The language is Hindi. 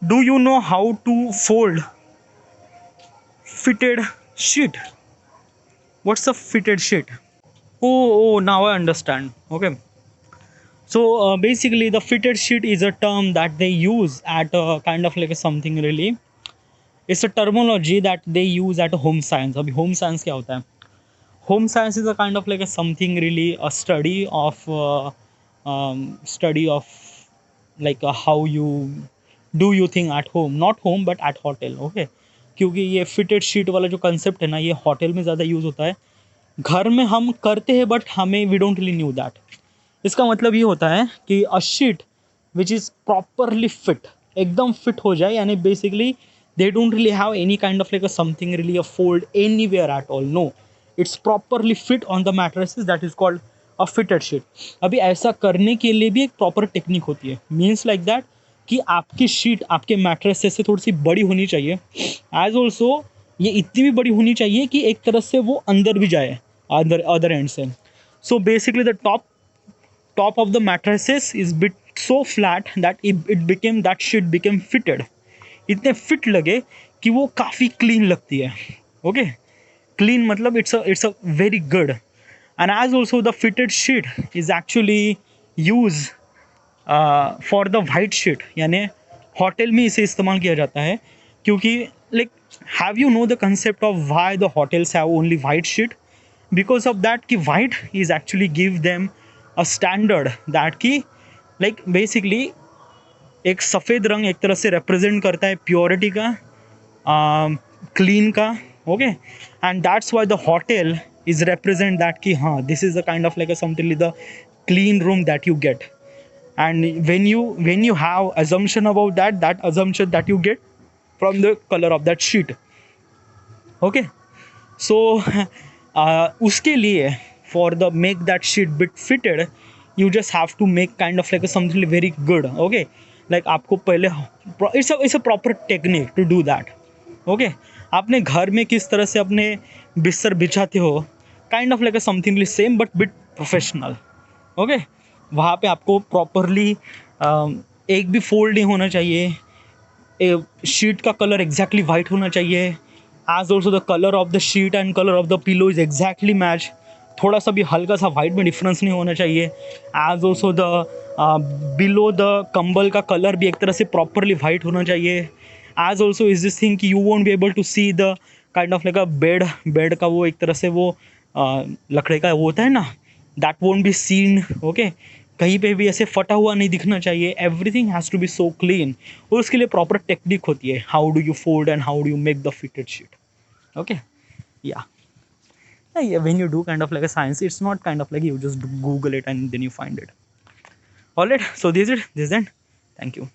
Do you know how to fold fitted sheet? What's a fitted sheet? Oh, now I understand. Okay. So basically, the fitted sheet is a term that they use at a kind of like a something really. It's a terminology that they use at home science. अभी home science क्या होता है? Home science is a kind of like a something really a study of like how you do you think at home, not home but at hotel. Okay, क्योंकि ये फिटेड शीट वाला जो कंसेप्ट है ना, ये होटल में ज़्यादा यूज़ होता है. घर में हम करते हैं बट हमें we don't really knew that. इसका मतलब ये होता है कि a sheet which is properly fit, एकदम फिट हो जाए, यानी basically they don't really have any kind of like a something really a fold anywhere at all. No, it's properly fit on the mattresses. That is called a fitted sheet. अभी ऐसा करने के लिए भी एक प्रॉपर टेक्निक होती है. मीन्स लाइक दैट कि आपकी शीट आपके मैट्रेसेस से थोड़ी सी बड़ी होनी चाहिए. एज ऑल्सो ये इतनी भी बड़ी होनी चाहिए कि एक तरह से वो अंदर भी जाए अदर एंड से. So basically the top of the mattresses is bit so flat that it became that sheet became fitted. इतने फिट लगे कि वो काफ़ी क्लीन लगती है. ओके, क्लीन मतलब it's a very good. And as also the fitted sheet is actually use for the white sheet, यानी होटल में इसे इस्तेमाल किया जाता है. क्योंकि like have you know the concept of why the hotels have only white sheet? Because of that कि white is actually give them a standard that कि लाइक बेसिकली एक सफ़ेद रंग एक तरह से रिप्रेजेंट करता है प्योरिटी का, क्लीन का. Okay, and that's why the hotel is represent that कि हाँ, this is the kind of like a something the clean room that you get. And when you have assumption about that assumption that you get from the color of that sheet. Okay, so उसके लिए for the make that sheet bit fitted you just have to make kind of like something very good. Okay, like आपको पहले it's a proper technique to do that. Okay, आपने घर में किस तरह से अपने बिस्तर बिछाते हो, kind of like something same but bit professional. Okay, वहाँ पे आपको प्रॉपरली एक भी फोल्ड नहीं होना चाहिए. शीट का कलर एग्जैक्टली वाइट होना चाहिए. As also the colour of the sheet and colour of the pillow is exactly match. थोड़ा सा भी हल्का सा वाइट में डिफरेंस नहीं होना चाहिए. As also the below the कंबल का कलर भी एक तरह से प्रॉपरली वाइट होना चाहिए. As also is this thing कि you won't be able to see the kind of like a bed का वो एक तरह से वो लकड़े का वो होता है ना, that won't be seen. Okay, कहीं पे भी ऐसे फटा हुआ नहीं दिखना चाहिए. Everything has to be so clean. और उसके लिए प्रॉपर टेक्निक होती है, how do you fold and how do you make the fitted sheet. Okay, या when you do kind of like a science, it's not kind of like you just Google it and then you find it. All right, so this is it. Thank you.